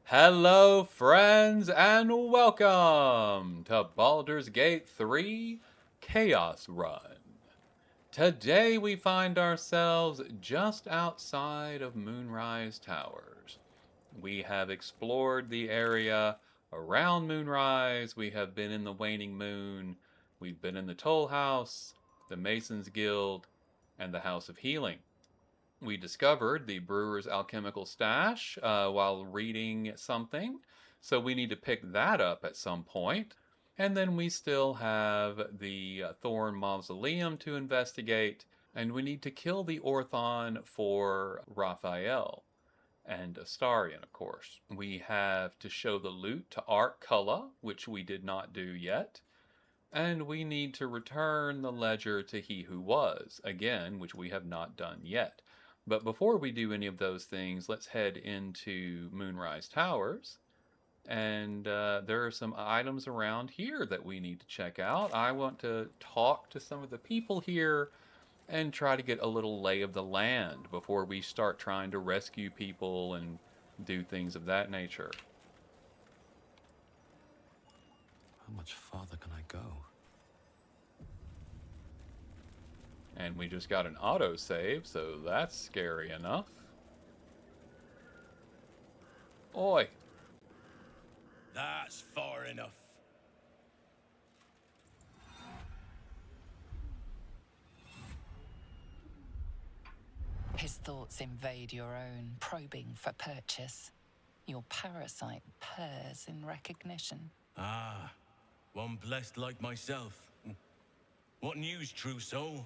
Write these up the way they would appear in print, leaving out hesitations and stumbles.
Hello, friends, and welcome to Baldur's Gate 3 Chaos Run. Today we find ourselves just outside of Moonrise Towers. We have explored the area around Moonrise, we have been in the Waning Moon, we've been in the Toll House, the Masons Guild, and the House of Healing. We discovered the brewer's alchemical stash while reading something, so we need to pick that up at some point. And then we still have the Thorn Mausoleum to investigate, and we need to kill the Orthon for Raphael and Astarion, of course. We have to show the loot to Art Culla, which we did not do yet. And we need to return the ledger to He Who Was, again, which we have not done yet. But before we do any of those things, let's head into Moonrise Towers. And there are some items around here that we need to check out. I want to talk to some of the people here and try to get a little lay of the land before we start trying to rescue people and do things of that nature. How much farther can I go? And we just got an autosave, so that's scary enough. Oi! That's far enough. His thoughts invade your own, probing for purchase. Your parasite purrs in recognition. Ah, one blessed like myself. What news, true soul?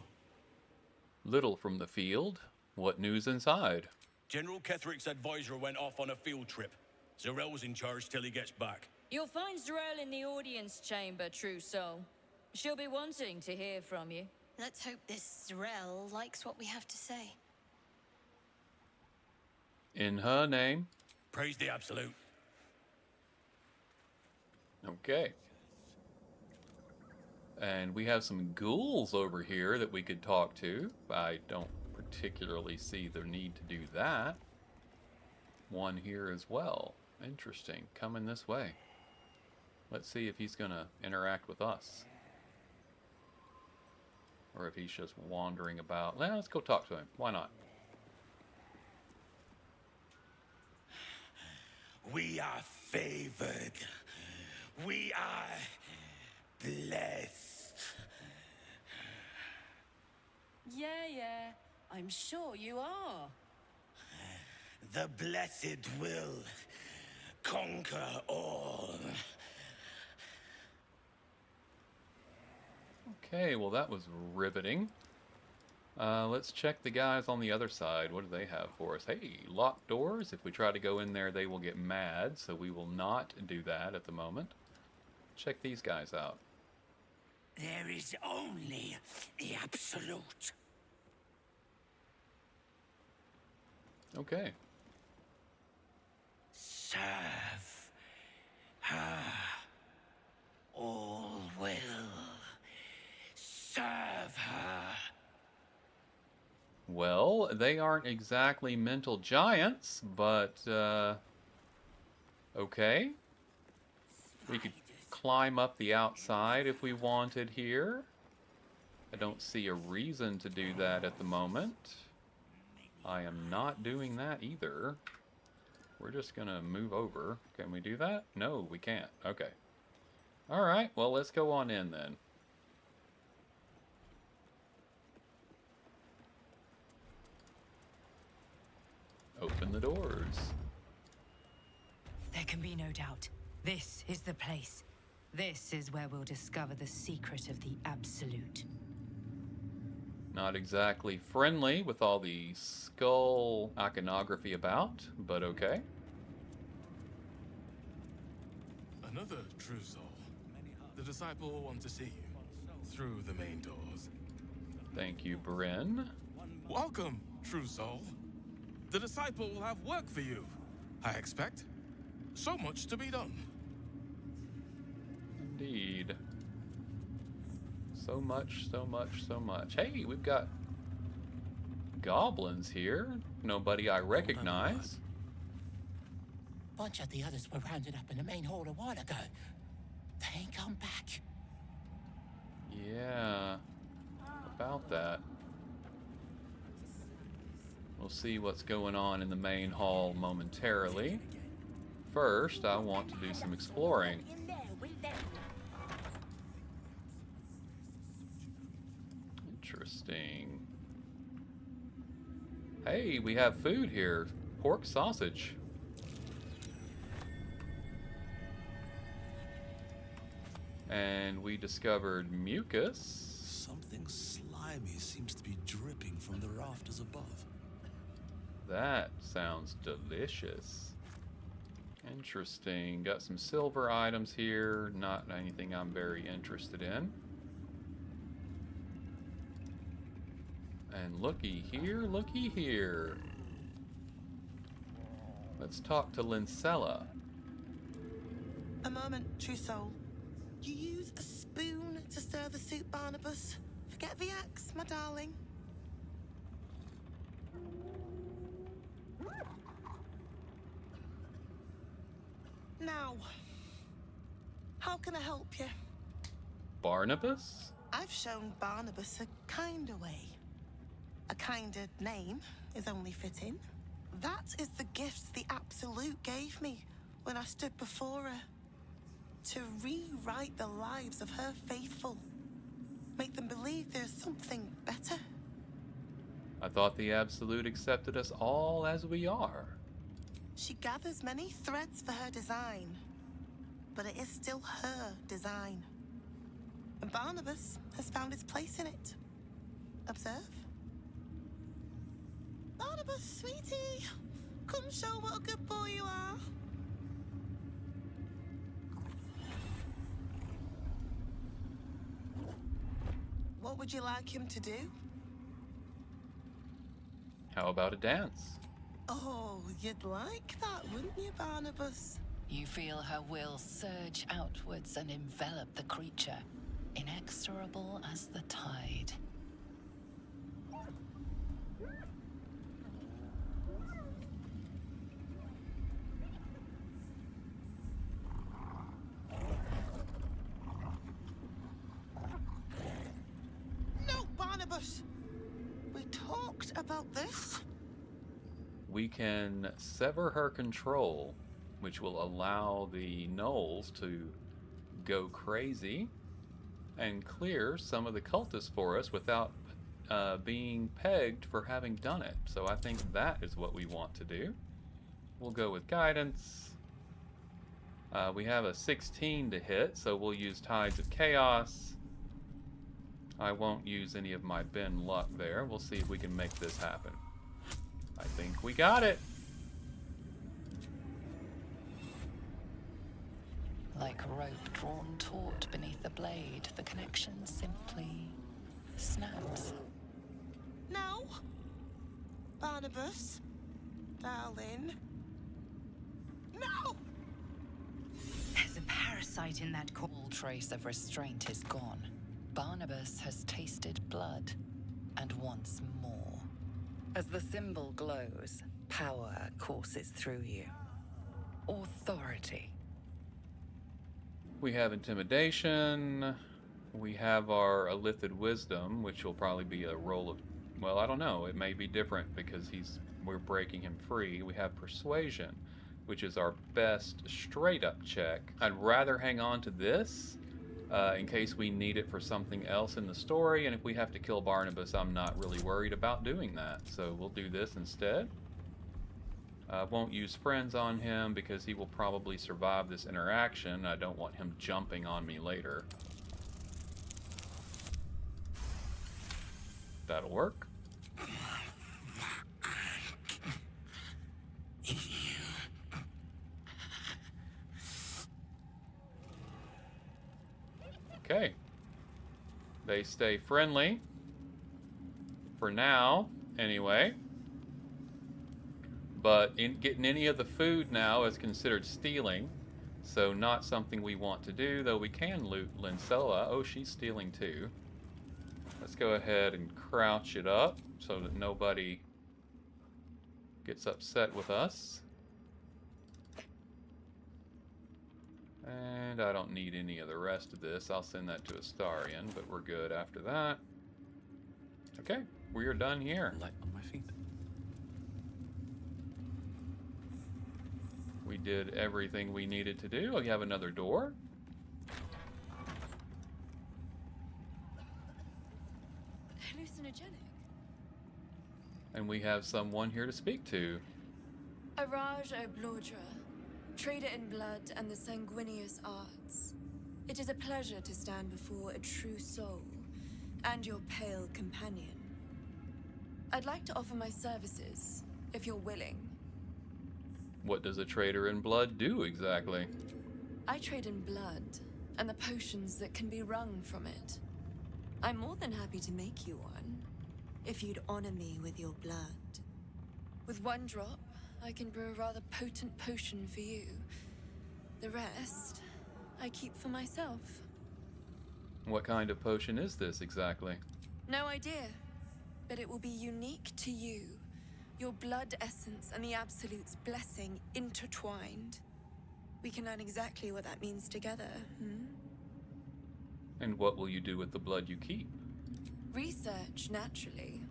Little from the field. What news inside? General Ketherick's advisor went off on a field trip. Zarel's in charge till he gets back. You'll find Zarel in the audience chamber, true soul. She'll be wanting to hear from you. Let's hope this Zarel likes what we have to say. In her name. Praise the Absolute. Okay. And we have some ghouls over here that we could talk to. I don't particularly see the need to do that. One here as well. Interesting. Coming this way. Let's see if he's going to interact with us. Or if he's just wandering about. Well, let's go talk to him. Why not? We are favored. We are blessed. Yeah, I'm sure you are. The blessed will conquer all. Okay, well that was riveting. Let's check the guys on the other side. What do they have for us? Hey, locked doors. If we try to go in there, they will get mad, so we will not do that at the moment. Check these guys out. There is only the Absolute. Okay. Serve her. All will serve her. Well, they aren't exactly mental giants, but, okay. We could climb up the outside if we wanted here. I don't see a reason to do that at the moment. I am not doing that either. We're just gonna move over. Can we do that? No, we can't. Okay. Alright, well, let's go on in then. Open the doors. There can be no doubt. This is the place. This is where we'll discover the secret of the Absolute. Not exactly friendly with all the skull iconography about, but okay. Another true soul. The disciple will want to see you through the main doors. Thank you, Bryn. Welcome, true soul. The disciple will have work for you, I expect. So much to be done. Indeed. So much, so much, so much. Hey, we've got goblins here. Nobody I recognize. bunch of the others were rounded up in the main hall a while ago. They ain't come back. Yeah, about that. We'll see what's going on in the main hall momentarily. First, I want to do some exploring. Interesting. Hey, we have food here. Pork sausage. And we discovered mucus. Something slimy seems to be dripping from the rafters above. That sounds delicious. Interesting. Got some silver items here. Not anything I'm very interested in. And looky here, looky here. Let's talk to Lincella. A moment, true soul. You use a spoon to stir the soup, Barnabas. Forget the axe, my darling. Now, how can I help you? Barnabas? I've shown Barnabas a kinder way. A kinder name is only fitting. That is the gift the Absolute gave me when I stood before her. To rewrite the lives of her faithful. Make them believe there's something better. I thought the Absolute accepted us all as we are. She gathers many threads for her design, but it is still her design. And Barnabas has found his place in it. Observe. Barnabas, sweetie, come show what a good boy you are. What would you like him to do? How about a dance? Oh, you'd like that, wouldn't you, Barnabas? You feel her will surge outwards and envelop the creature, inexorable as the tide. No, Barnabas! We talked about this. We can sever her control, which will allow the gnolls to go crazy and clear some of the cultists for us without being pegged for having done it. So I think that is what we want to do. We'll go with guidance. We have a 16 to hit, so we'll use Tides of Chaos. I won't use any of my Ben luck there. We'll see if we can make this happen. I think we got it. Like rope drawn taut beneath the blade, the connection simply snaps. No. Barnabas, darling. No! There's a parasite in that core. All trace of restraint is gone. Barnabas has tasted blood, and wants more. As the symbol glows, power courses through you. Authority. We have Intimidation. We have our Illithid Wisdom, which will probably be a roll of... Well, I don't know. It may be different because we're breaking him free. We have Persuasion, which is our best straight-up check. I'd rather hang on to this in case we need it for something else in the story, and if we have to kill Barnabas, I'm not really worried about doing that. So we'll do this instead. Won't use friends on him because he will probably survive this interaction. I don't want him jumping on me later. That'll work. Okay. They stay friendly. For now, anyway. But getting any of the food now is considered stealing. So not something we want to do, though we can loot Lincella. Oh, she's stealing too. Let's go ahead and crouch it up so that nobody gets upset with us. And I don't need any of the rest of this. I'll send that to Astarion, but we're good after that. Okay, we are done here. Light on my feet. We did everything we needed to do. Oh, you have another door? Hallucinogenic. And we have someone here to speak to. Araj O'Blodra, trader in blood and the sanguineous arts. It is a pleasure to stand before a true soul and your pale companion. I'd like to offer my services, if you're willing. What does a trader in blood do exactly? I trade in blood and the potions that can be wrung from it. I'm more than happy to make you one, if you'd honor me with your blood. With one drop, I can brew a rather potent potion for you. The rest, I keep for myself. What kind of potion is this exactly? No idea, but it will be unique to you. Your blood essence and the Absolute's blessing intertwined. We can learn exactly what that means together, And what will you do with the blood you keep? Research, naturally.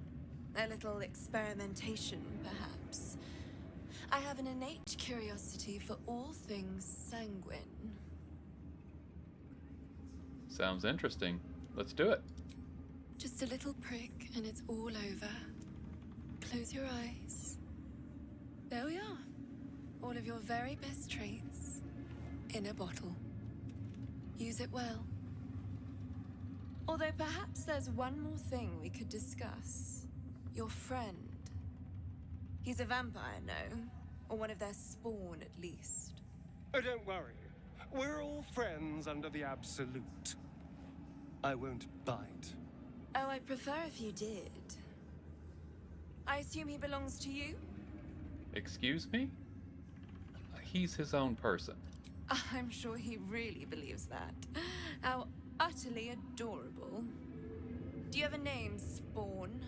A little experimentation, perhaps. I have an innate curiosity for all things sanguine. Sounds interesting. Let's do it. Just a little prick and it's all over. Close your eyes. There we are. All of your very best traits in a bottle. Use it well. Although perhaps there's one more thing we could discuss. Your friend. He's a vampire, no? Or one of their spawn, at least. Oh, don't worry. We're all friends under the Absolute. I won't bite. Oh, I'd prefer if you did. I assume he belongs to you? Excuse me? He's his own person. I'm sure he really believes that. How utterly adorable. Do you have a name, Spawn?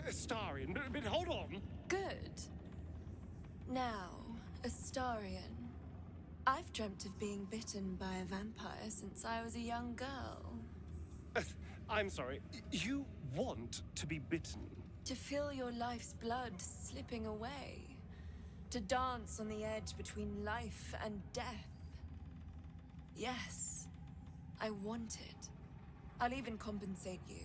Astarion, but hold on. Good. Now, Astarion. I've dreamt of being bitten by a vampire since I was a young girl. I'm sorry. You want to be bitten? To feel your life's blood slipping away. To dance on the edge between life and death. Yes, I want it. I'll even compensate you.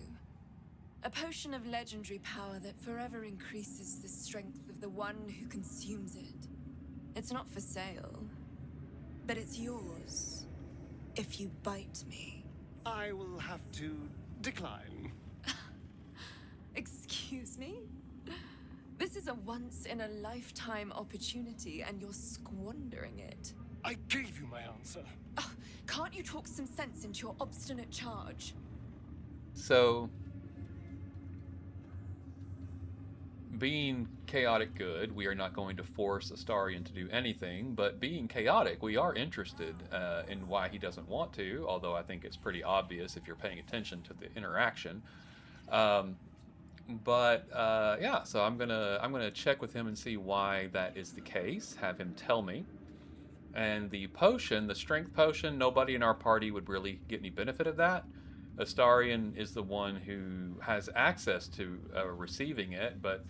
A potion of legendary power that forever increases the strength of the one who consumes it. It's not for sale, but it's yours if you bite me. I will have to decline. Excuse me? This is a once-in-a-lifetime opportunity, and you're squandering it. I gave you my answer. Oh, can't you talk some sense into your obstinate charge? So, being chaotic good, we are not going to force Astarion to do anything, but being chaotic, we are interested in why he doesn't want to, although I think it's pretty obvious if you're paying attention to the interaction. Yeah, so I'm gonna check with him and see why that is the case. Have him tell me. And the potion, the strength potion, nobody in our party would really get any benefit of that. Astarion is the one who has access to receiving it, but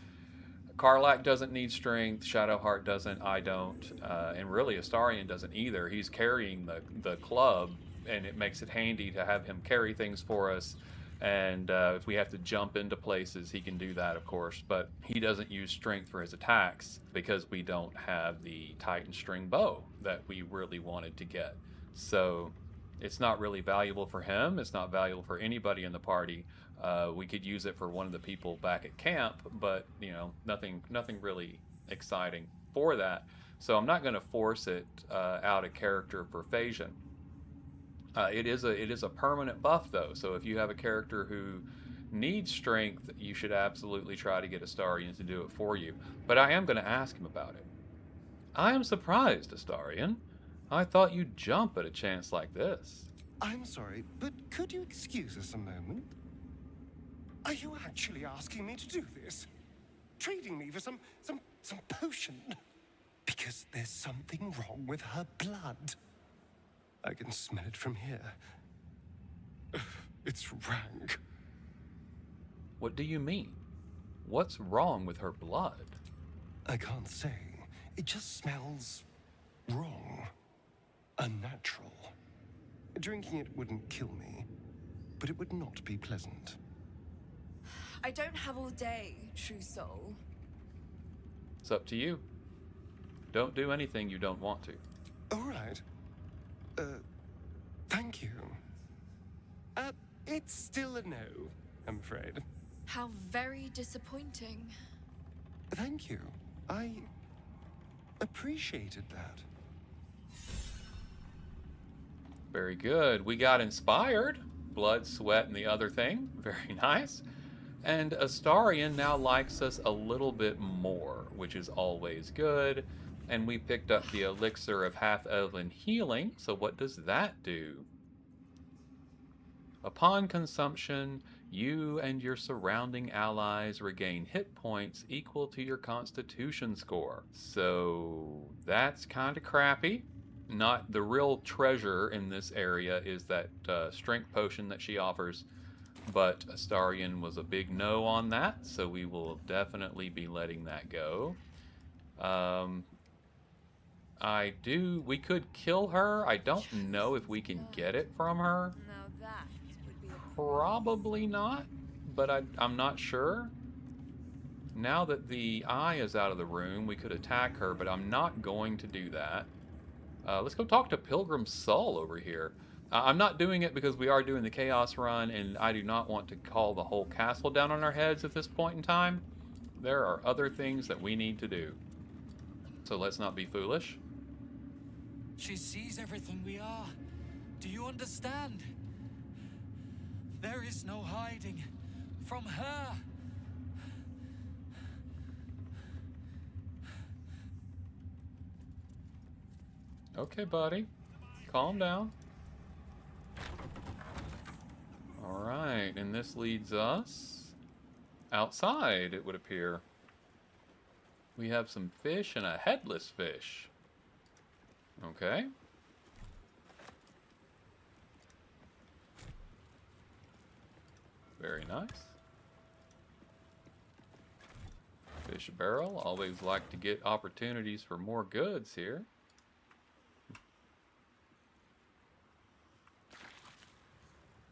Karlak doesn't need strength, Shadowheart doesn't, I don't, and really Astarion doesn't either. He's carrying the club, and it makes it handy to have him carry things for us. And if we have to jump into places, he can do that, of course. But he doesn't use strength for his attacks because we don't have the Titan string bow that we really wanted to get. So it's not really valuable for him. It's not valuable for anybody in the party. We could use it for one of the people back at camp, but you know, nothing really exciting for that. So I'm not going to force it out of character for Phagian. It is a permanent buff though, so if you have a character who needs strength, you should absolutely try to get Astarion to do it for you. But I am going to ask him about it. I am surprised, Astarion. I thought you'd jump at a chance like this. I'm sorry, but could you excuse us a moment? Are you actually asking me to do this? Trading me for some potion? Because there's something wrong with her blood. I can smell it from here. It's rank. What do you mean? What's wrong with her blood? I can't say. It just smells wrong. Unnatural. Drinking it wouldn't kill me, but it would not be pleasant. I don't have all day, true soul. It's up to you. Don't do anything you don't want to. All right. Thank you. It's still a no, I'm afraid. How very disappointing. Thank you. I appreciated that. Very good. We got inspired. Blood, sweat, and the other thing. Very nice. And Astarion now likes us a little bit more, which is always good. And we picked up the elixir of half-elven healing. So what does that do? Upon consumption, you and your surrounding allies regain hit points equal to your constitution score. So that's kind of crappy. Not the real treasure in this area is that strength potion that she offers. But Astarion was a big no on that, so we will definitely be letting that go. We could kill her. I don't know if we can get it from her. Now that would be a Probably not, but I'm not sure. Now that the eye is out of the room, we could attack her, but I'm not going to do that. Let's go talk to Pilgrim Sol over here. I'm not doing it because we are doing the Chaos Run, and I do not want to call the whole castle down on our heads at this point in time. There are other things that we need to do. So let's not be foolish. She sees everything we are. Do you understand? There is no hiding from her. Okay, buddy. Calm down. Alright, and this leads us outside, it would appear. We have some fish and a headless fish. Okay. Very nice. Fish barrel. Always like to get opportunities for more goods here.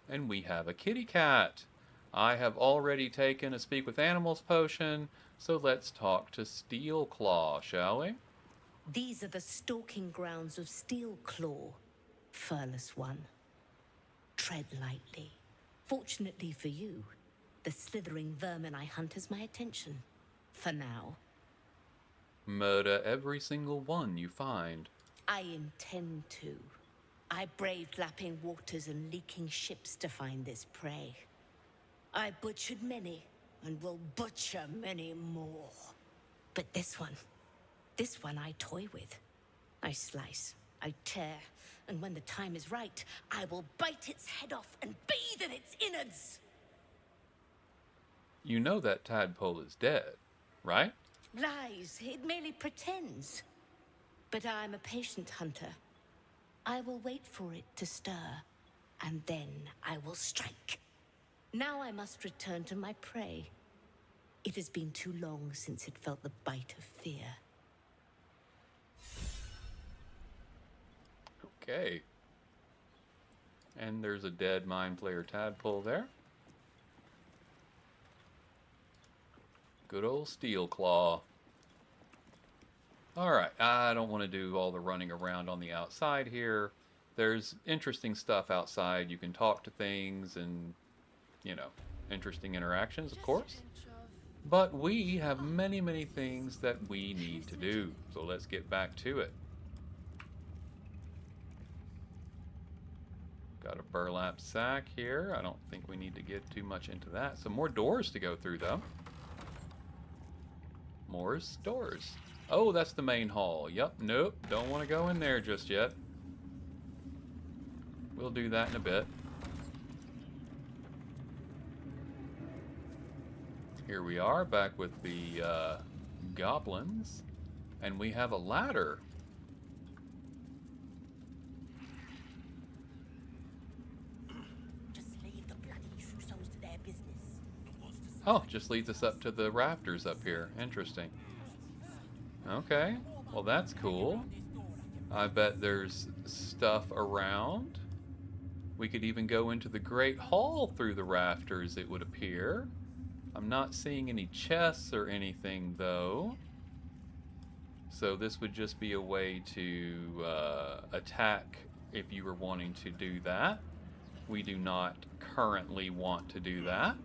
And we have a kitty cat. I have already taken a Speak with Animals potion, so let's talk to Steel Claw, shall we? These are the stalking grounds of Steel Claw, furless one. Tread lightly. Fortunately for you, the slithering vermin I hunt has my attention. For now. Murder every single one you find. I intend to. I braved lapping waters and leaking ships to find this prey. I butchered many, and will butcher many more. But this one I toy with. I slice, I tear, and when the time is right, I will bite its head off and bathe in its innards! You know that tadpole is dead, right? Lies, it merely pretends. But I'm a patient hunter. I will wait for it to stir, and then I will strike. Now I must return to my prey. It has been too long since it felt the bite of fear. Okay. And there's a dead Mind Flayer tadpole there. Good old Steel Claw. Alright, I don't want to do all the running around on the outside here. There's interesting stuff outside. You can talk to things and, you know, interesting interactions, of course. But we have many, many things that we need to do. So let's get back to it. Got a burlap sack here. I don't think we need to get too much into that. Some more doors to go through, though. More doors. Oh, that's the main hall. Yep, nope, don't want to go in there just yet. We'll do that in a bit. Here we are, back with the goblins. And we have a ladder. Oh, just leads us up to the rafters up here. Interesting. Okay, well that's cool. I bet there's stuff around. We could even go into the Great Hall through the rafters, it would appear. I'm not seeing any chests or anything, though. So this would just be a way to attack if you were wanting to do that. We do not currently want to do that.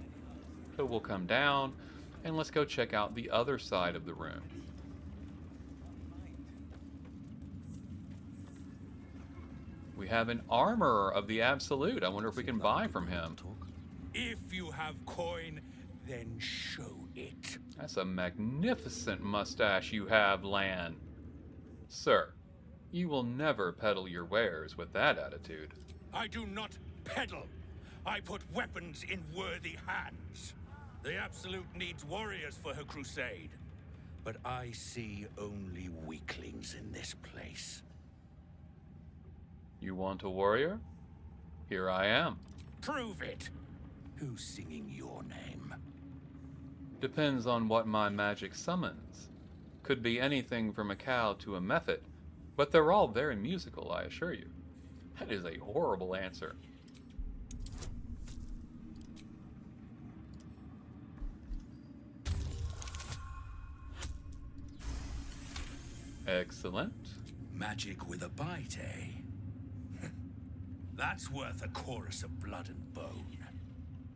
So we'll come down, and let's go check out the other side of the room. We have an armor of the Absolute. I wonder if we can buy from him. If you have coin, then show it. That's a magnificent mustache you have, Lan. Sir, you will never peddle your wares with that attitude. I do not peddle. I put weapons in worthy hands. The Absolute needs warriors for her crusade. But I see only weaklings in this place. You want a warrior? Here I am. Prove it. Who's singing your name? Depends on what my magic summons. Could be anything from a cow to a mephit, but they're all very musical, I assure you. That is a horrible answer. Excellent. Magic with a bite, eh? That's worth a chorus of blood and bone.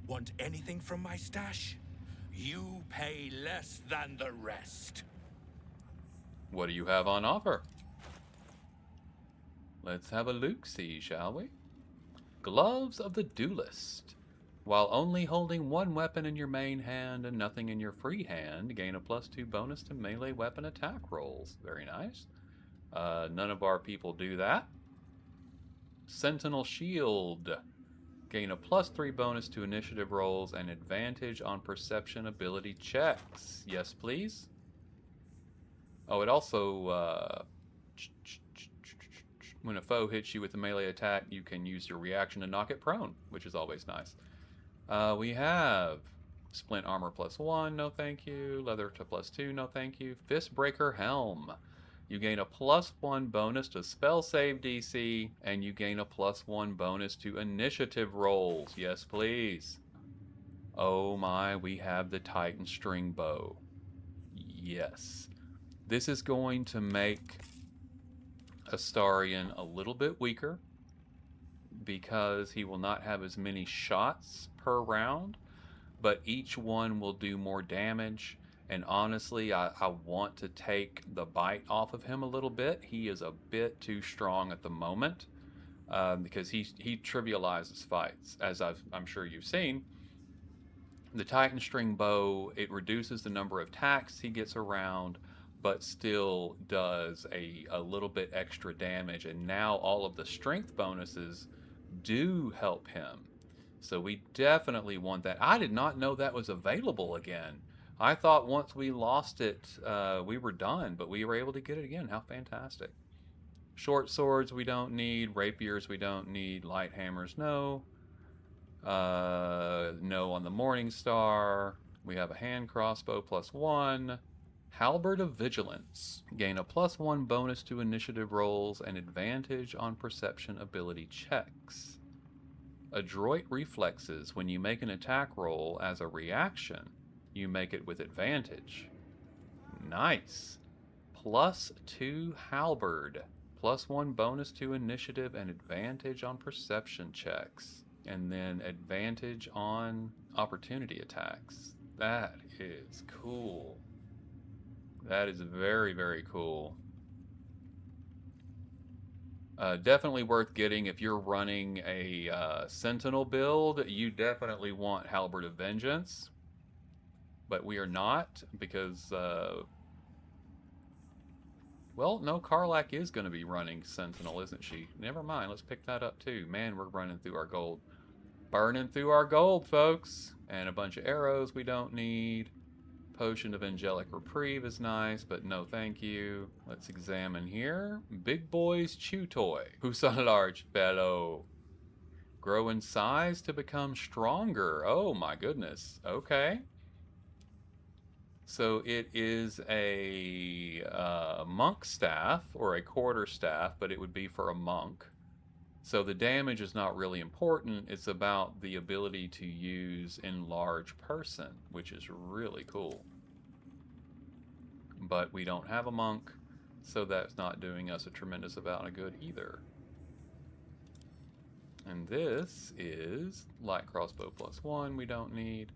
Want anything from my stash? You pay less than the rest. What do you have on offer? Let's have a look-see, shall we? Gloves of the Duelist. While only holding one weapon in your main hand and nothing in your free hand, gain a +2 bonus to melee weapon attack rolls. Very nice. None of our people do that. Sentinel Shield. Gain a +3 bonus to initiative rolls and advantage on perception ability checks. Yes, please. Oh, it also, when a foe hits you with a melee attack, you can use your reaction to knock it prone, which is always nice. We have Splint Armor +1, no thank you. Leather to +2, no thank you. Fistbreaker Helm. You gain a +1 bonus to spell save DC, and you gain a +1 bonus to initiative rolls. Yes, please. Oh my, we have the Titan String Bow. Yes. This is going to make Astarion a little bit weaker because he will not have as many shots per round, but each one will do more damage. And honestly, I want to take the bite off of him a little bit. He is a bit too strong at the moment because he trivializes fights, as I'm sure you've seen. The Titan String Bow, it reduces the number of attacks he gets around, but still does a little bit extra damage. And now all of the strength bonuses do help him. So we definitely want that. I did not know that was available again. I thought once we lost it, we were done, but we were able to get it again. How fantastic. Short swords we don't need. Rapiers we don't need. Light hammers, no. No on the Morning Star. We have a hand crossbow +1. Halberd of Vigilance. Gain a +1 bonus to initiative rolls and advantage on perception ability checks. Adroit Reflexes. When you make an attack roll as a reaction, you make it with advantage. Nice. +2 Halberd. +1 bonus to initiative and advantage on perception checks. And then advantage on opportunity attacks. That is cool. That is very, very cool. Definitely worth getting if you're running a Sentinel build. You definitely want Halberd of Vengeance. But we are not because, well, no, Karlak is going to be running Sentinel, isn't she? Never mind, let's pick that up too. Man, we're running through our gold. Burning through our gold, folks. And a bunch of arrows we don't need. Potion of Angelic Reprieve is nice, but no thank you. Let's examine here. Big Boy's Chew Toy. Who's a large fellow? Grow in size to become stronger. Oh my goodness. Okay. So it is a monk staff or a quarter staff, but it would be for a monk. So the damage is not really important. It's about the ability to use enlarge person, which is really cool. But we don't have a monk, so that's not doing us a tremendous amount of good either. And this is light crossbow +1 we don't need.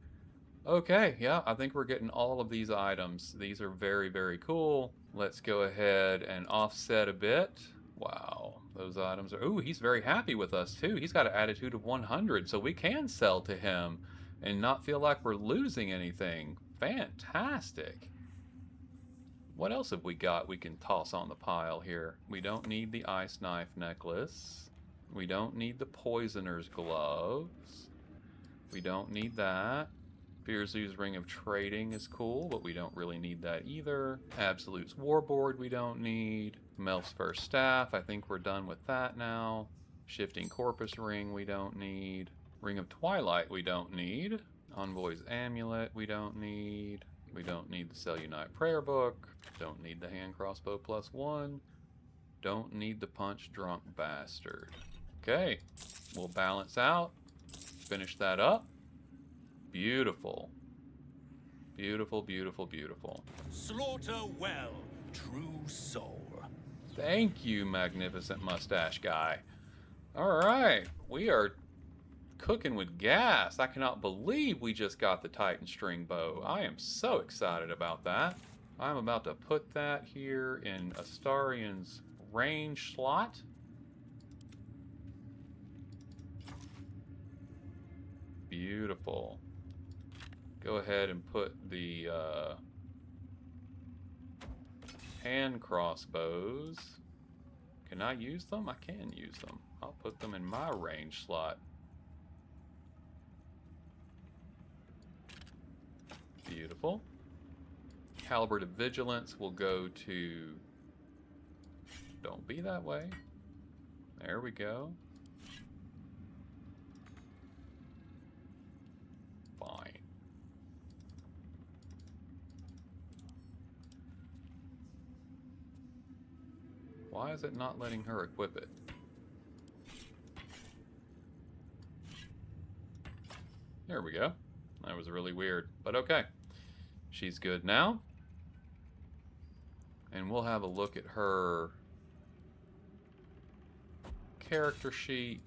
Okay, yeah, I think we're getting all of these items. These are very, very cool. Let's go ahead and offset a bit. Wow, those items are... Ooh, he's very happy with us, too. He's got an attitude of 100, so we can sell to him and not feel like we're losing anything. Fantastic. What else have we got we can toss on the pile here? We don't need the ice knife necklace. We don't need the poisoner's gloves. We don't need that. Fierzu's Ring of Trading is cool, but we don't really need that either. Absolute's Warboard we don't need. Melf's First Staff, I think we're done with that now. Shifting Corpus Ring we don't need. Ring of Twilight we don't need. Envoy's Amulet we don't need. We don't need the Selunite Prayer Book. Don't need the Hand Crossbow +1. Don't need the Punch Drunk Bastard. Okay, we'll balance out. Finish that up. Beautiful. Beautiful, beautiful, beautiful. Slaughter well, true soul. Thank you, magnificent mustache guy. Alright, we are cooking with gas. I cannot believe we just got the Titan String Bow. I am so excited about that. I'm about to put that here in Astarian's range slot. Beautiful. Go ahead and put the hand crossbows. Can I use them? I can use them. I'll put them in my range slot. Beautiful. Halberd of Vigilance will go to... Don't be that way. There we go. Fine. Why is it not letting her equip it? There we go. That was really weird, but okay. She's good now. And we'll have a look at her character sheet.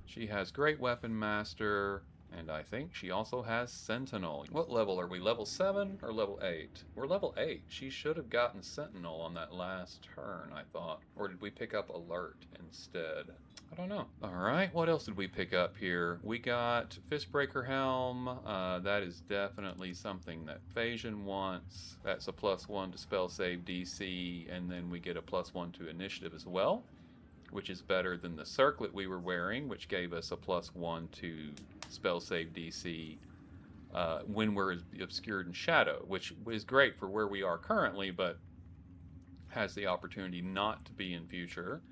She has Great Weapon Master, and I think she also has Sentinel. What level are we? Level 7 or level 8? We're level 8. She should have gotten Sentinel on that last turn, I thought. Or did we pick up Alert instead? I don't know. Alright, what else did we pick up here? We got Fistbreaker Helm. That is definitely something that Phagian wants. That's a +1 to spell save DC, and then we get a +1 to initiative as well, which is better than the circlet we were wearing, which gave us a +1 to spell save DC when we're obscured in shadow, which is great for where we are currently, but has the opportunity not to be in future.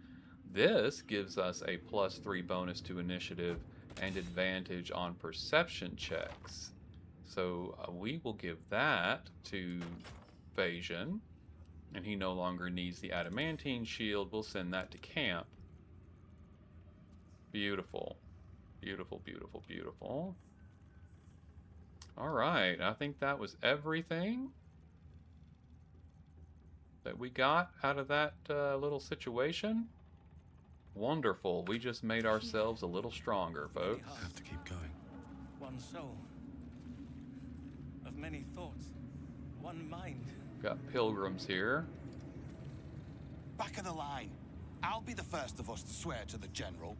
This gives us a +3 bonus to initiative and advantage on perception checks. So we will give that to Phagian, and he no longer needs the adamantine shield. We'll send that to camp. Beautiful. Beautiful, beautiful, beautiful. Alright, I think that was everything that we got out of that little situation. Wonderful. We just made ourselves a little stronger, folks. I have to keep going. One soul. Of many thoughts. One mind. Got pilgrims here. Back of the line. I'll be the first of us to swear to the general.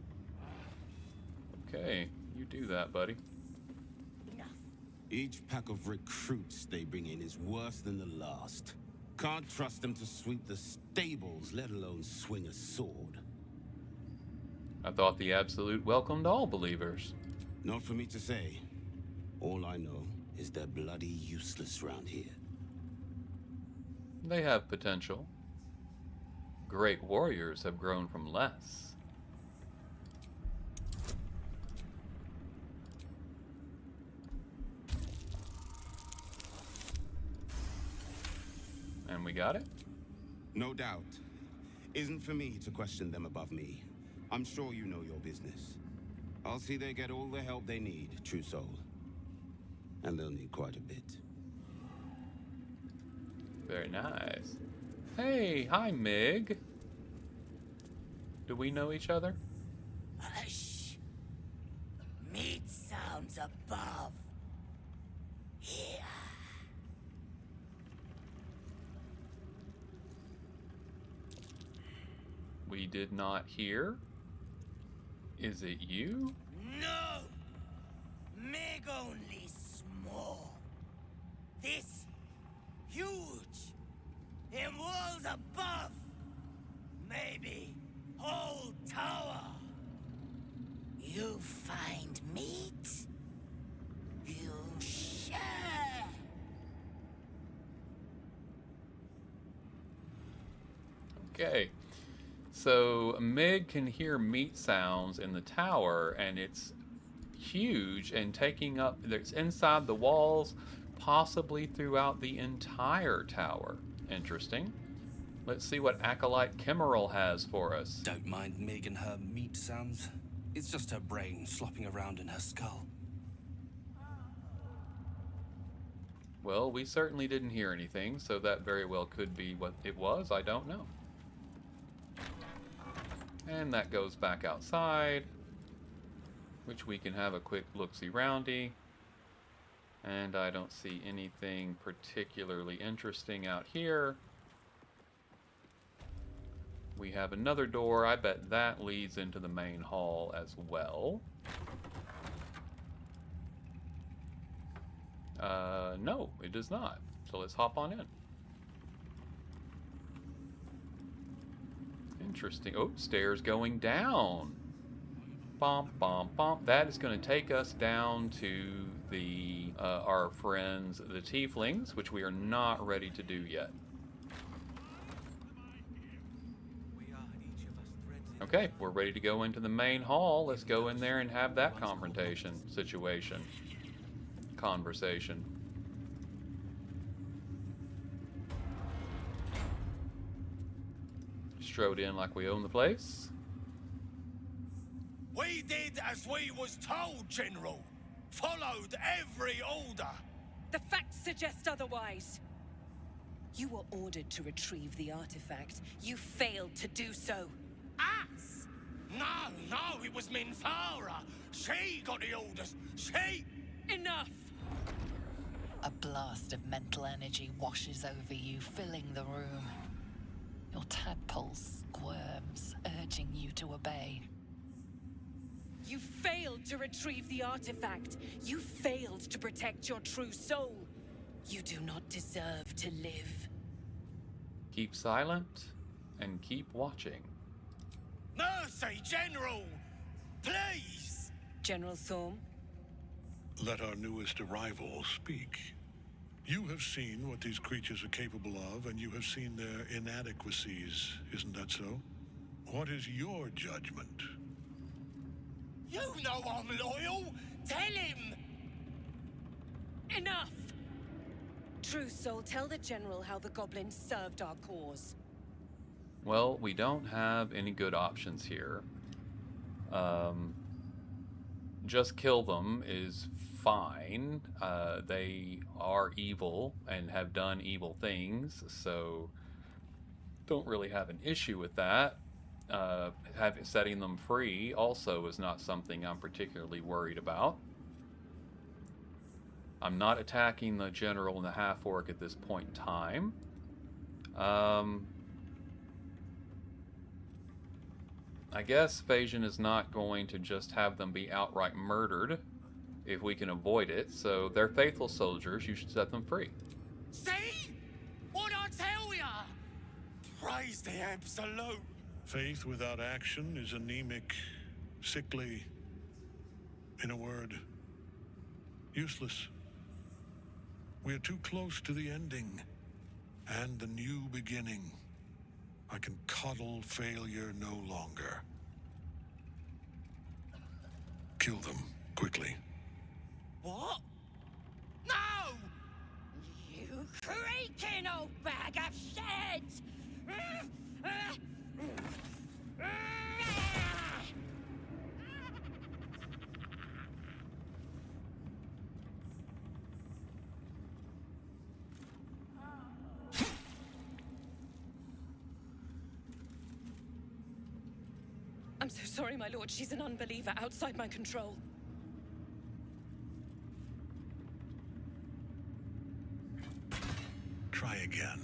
Okay, you do that, buddy. Each pack of recruits they bring in is worse than the last. Can't trust them to sweep the stables, let alone swing a sword. I thought the Absolute welcomed all believers. Not for me to say. All I know is they're bloody useless round here. They have potential. Great warriors have grown from less. And we got it? No doubt. Isn't for me to question them above me. I'm sure you know your business. I'll see they get all the help they need, true soul. And they'll need quite a bit. Very nice. Hey, hi, Mig. Do we know each other? Hush. Meat sounds above. Here. We did not hear. Is it you? No! Meg only small. This huge. In walls above. Maybe whole tower. You find meat. You share. Okay. So Mig can hear meat sounds in the tower, and it's huge and taking up, it's inside the walls, possibly throughout the entire tower. Interesting. Let's see what Acolyte Kimmerl has for us. Don't mind Mig and her meat sounds. It's just her brain slopping around in her skull. Well, we certainly didn't hear anything, so that very well could be what it was. I don't know. And that goes back outside, which we can have a quick look-see-roundy. And I don't see anything particularly interesting out here. We have another door. I bet that leads into the main hall as well. No, it does not. So let's hop on in. Interesting. Oh, stairs going down. Bom, bom, bom. That is going to take us down to the our friends, the tieflings, which we are not ready to do yet. Okay, we're ready to go into the main hall. Let's go in there and have that confrontation situation. Conversation. Strode in like we own the place. We did as we was told, General. Followed every order. The facts suggest otherwise. You were ordered to retrieve the artifact. You failed to do so. Us? No, it was Minthara. She got the orders. She... Enough! A blast of mental energy washes over you, filling the room. Your tadpole squirms, urging you to obey. You failed to retrieve the artifact. You failed to protect your true soul. You do not deserve to live. Keep silent and keep watching. Mercy, General! Please! General Thorm? Let our newest arrival speak. You have seen what these creatures are capable of, and you have seen their inadequacies, isn't that so? What is your judgment? You know I'm loyal! Tell him! Enough! True soul, tell the General how the goblins served our cause. Well, we don't have any good options here. Just kill them is fine. They are evil and have done evil things, so don't really have an issue with that. Setting them free also is not something I'm particularly worried about. I'm not attacking the general and the half-orc at this point in time. I guess Phagian is not going to just have them be outright murdered if we can avoid it, so they're faithful soldiers. You should set them free. See? What I tell ya? Praise the Absolute. Faith without action is anemic, sickly, in a word, useless. We are too close to the ending and the new beginning. I can coddle failure no longer. Kill them, quickly. What? No! You creaking old bag of shit! I'm so sorry, my lord. She's an unbeliever outside my control. Try again.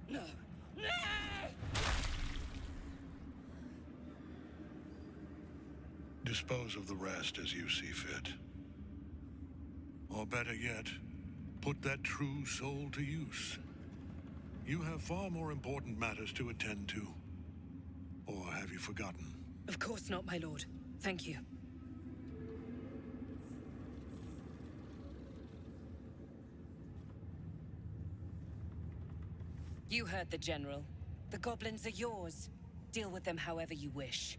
No. No! Dispose of the rest as you see fit. Or better yet, put that true soul to use. You have far more important matters to attend to. Or have you forgotten? Of course not, my lord. Thank you. You heard the General. The goblins are yours. Deal with them however you wish.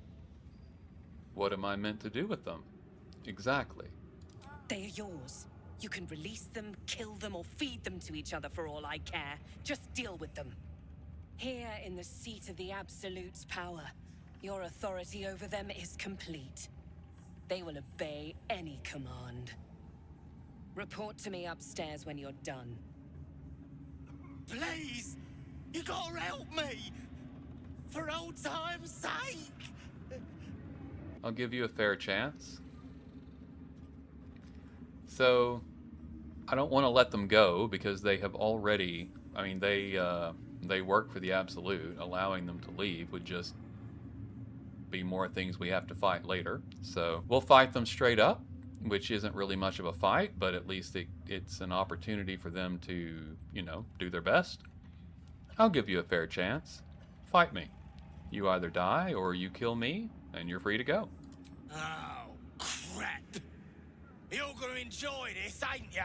What am I meant to do with them? Exactly. They are yours. You can release them, kill them, or feed them to each other for all I care. Just deal with them. Here in the seat of the Absolute's power, your authority over them is complete. They will obey any command. Report to me upstairs when you're done. Please! You gotta help me! For old time's sake! I'll give you a fair chance. So, I don't want to let them go because they have already, I mean, they work for the Absolute. Allowing them to leave would just be more things we have to fight later. So, we'll fight them straight up, which isn't really much of a fight, but at least it's an opportunity for them to, you know, do their best. I'll give you a fair chance. Fight me. You either die or you kill me, and you're free to go. Oh, crap! You're gonna enjoy this, ain't ya?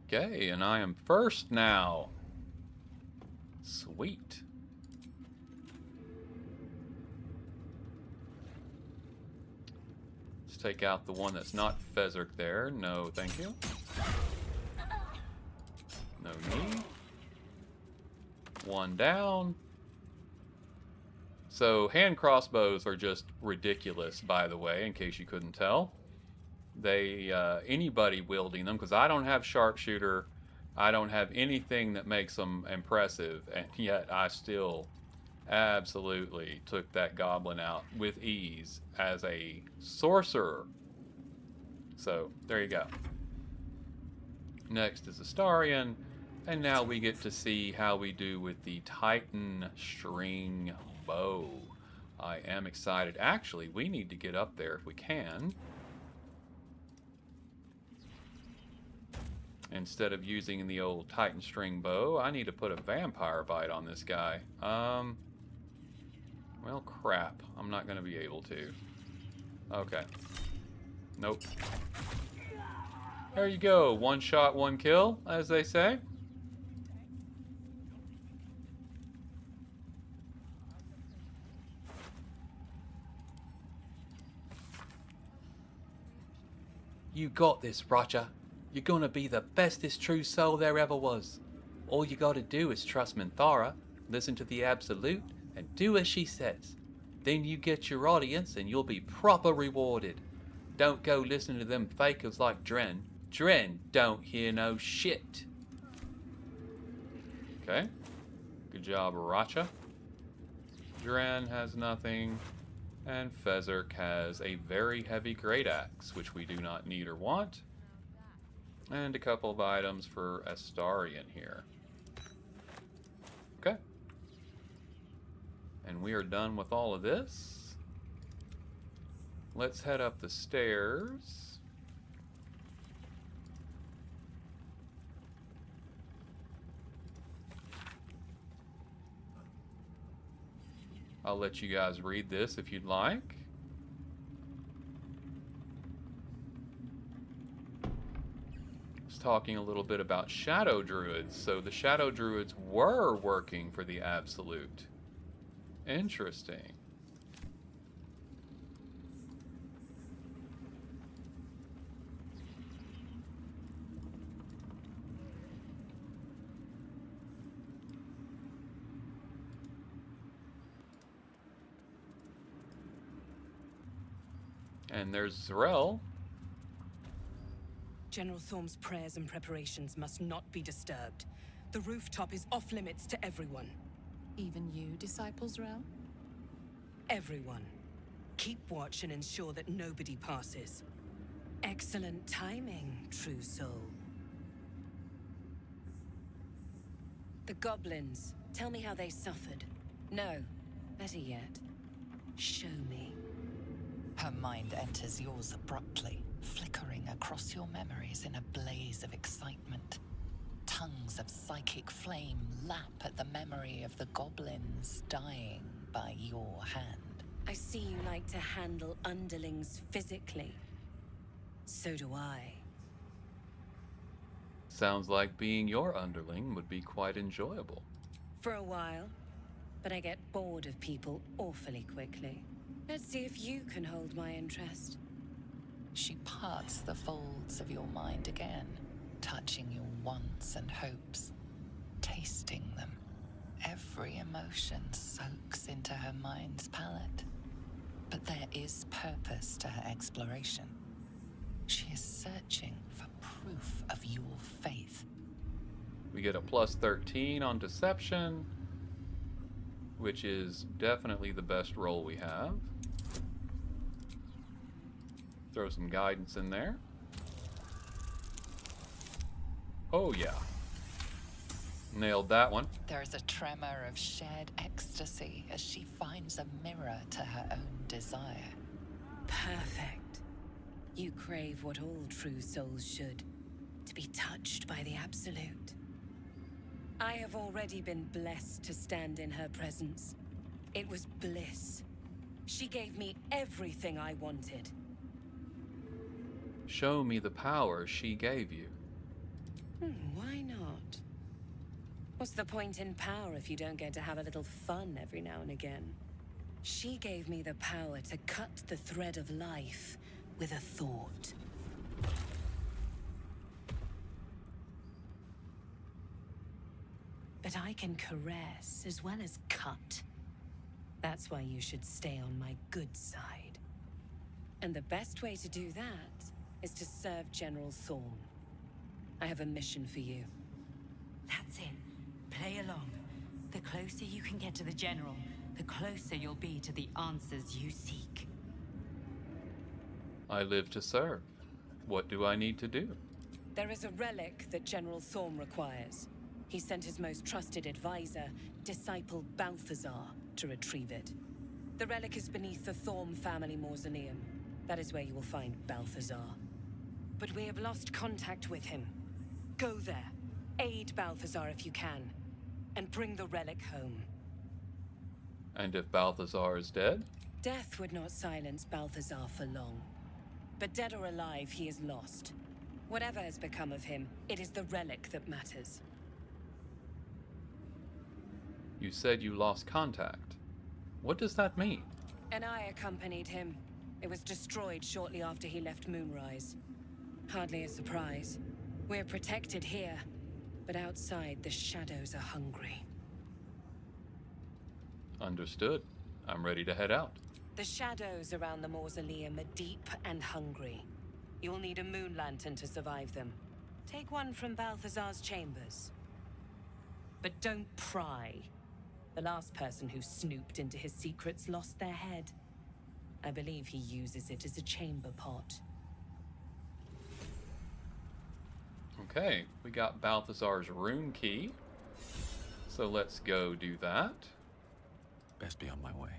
Okay, and I am first now. Sweet. Let's take out the one that's not Fezzerk there. No, thank you. No need. One down. So hand crossbows are just ridiculous, by the way, in case you couldn't tell. They anybody wielding them, because I don't have sharpshooter, I don't have anything that makes them impressive, and yet I still absolutely took that goblin out with ease as a sorcerer. So there you go. Next is Astarion, and now we get to see how we do with the Titan string bow. I am excited. Actually, we need to get up there if we can. Instead of using the old Titan string bow, I need to put a vampire bite on this guy. Well, crap. I'm not going to be able to. Okay. Nope. There you go. One shot, one kill, as they say. You got this, Roger. You're gonna be the bestest true soul there ever was. All you gotta do is trust Minthara, listen to the Absolute, and do as she says. Then you get your audience and you'll be proper rewarded. Don't go listening to them fakers like Dren. Dren don't hear no shit. Okay. Good job, Racha. Dren has nothing. And Fezzerk has a very heavy great axe, which we do not need or want. And a couple of items for Astarion here. Okay. And we are done with all of this. Let's head up the stairs. I'll let you guys read this if you'd like. talking a little bit about shadow druids. So the shadow druids were working for the Absolute. Interesting. And there's Zrel. General Thorm's prayers and preparations must not be disturbed. The rooftop is off limits to everyone. Even you, Disciples Realm? Everyone. Keep watch and ensure that nobody passes. Excellent timing, true soul. The goblins. Tell me how they suffered. No, better yet, show me. Her mind enters yours abruptly, flickering across your memories in a blaze of excitement. Tongues of psychic flame lap at the memory of the goblins dying by your hand. I see you like to handle underlings physically. So do I. Sounds like being your underling would be quite enjoyable. For a while, but I get bored of people awfully quickly. Let's see if you can hold my interest. She parts the folds of your mind again, touching your wants and hopes, tasting them. Every emotion soaks into her mind's palette. But there is purpose to her exploration. She is searching for proof of your faith. We get a plus 13 on Deception, which is definitely the best roll we have. Throw some guidance in there. Oh yeah. Nailed that one. There is a tremor of shared ecstasy as she finds a mirror to her own desire. Perfect. You crave what all true souls should, to be touched by the Absolute. I have already been blessed to stand in her presence. It was bliss. She gave me everything I wanted. Show me the power she gave you. Why not? What's the point in power if you don't get to have a little fun every now and again? She gave me the power to cut the thread of life with a thought. But I can caress as well as cut. That's why you should stay on my good side. And the best way to do that is to serve General Thorm. I have a mission for you. That's it. Play along. The closer you can get to the General, the closer you'll be to the answers you seek. I live to serve. What do I need to do? There is a relic that General Thorm requires. He sent his most trusted advisor, Disciple Balthazar, to retrieve it. The relic is beneath the Thorm family mausoleum. That is where you will find Balthazar. But we have lost contact with him. Go there, aid Balthazar if you can, and bring the relic home. And if Balthazar is dead? Death would not silence Balthazar for long. But dead or alive, he is lost. Whatever has become of him, it is the relic that matters. You said you lost contact. What does that mean? And I accompanied him. It was destroyed shortly after he left Moonrise. Hardly a surprise. We're protected here, but outside the shadows are hungry. Understood. I'm ready to head out. The shadows around the mausoleum are deep and hungry. You'll need a moon lantern to survive them. Take one from Balthazar's chambers. But don't pry. The last person who snooped into his secrets lost their head. I believe he uses it as a chamber pot. Okay, we got Balthazar's rune key. So let's go do that. Best be on my way.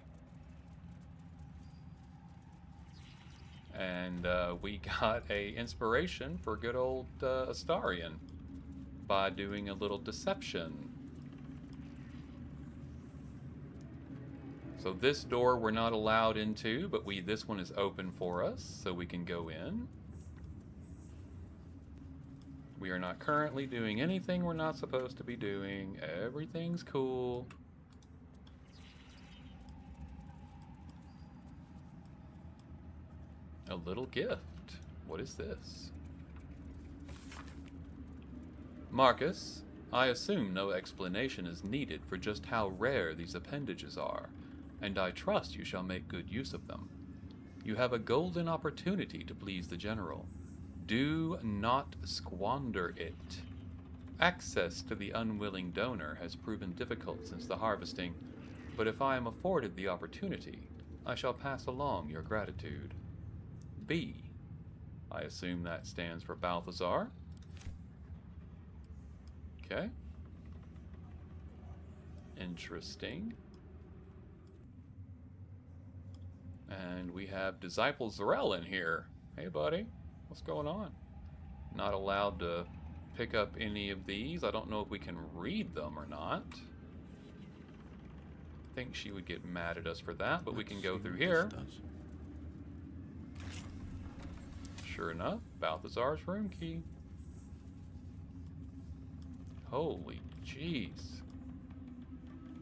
And we got a inspiration for good old Astarion by doing a little deception. So this door we're not allowed into, but this one is open for us, so we can go in. We are not currently doing anything we're not supposed to be doing. Everything's cool. A little gift. What is this? Marcus, I assume no explanation is needed for just how rare these appendages are, and I trust you shall make good use of them. You have a golden opportunity to please the General. Do not squander it. Access to the unwilling donor has proven difficult since the harvesting, but if I am afforded the opportunity, I shall pass along your gratitude. B. I assume that stands for Balthazar. Okay. Interesting. And we have Disciple Zarel in here. Hey, buddy. What's going on? Not allowed to pick up any of these. I don't know if we can read them or not. I think she would get mad at us for that, but we can go through here. Sure enough, Balthazar's room key. Holy jeez.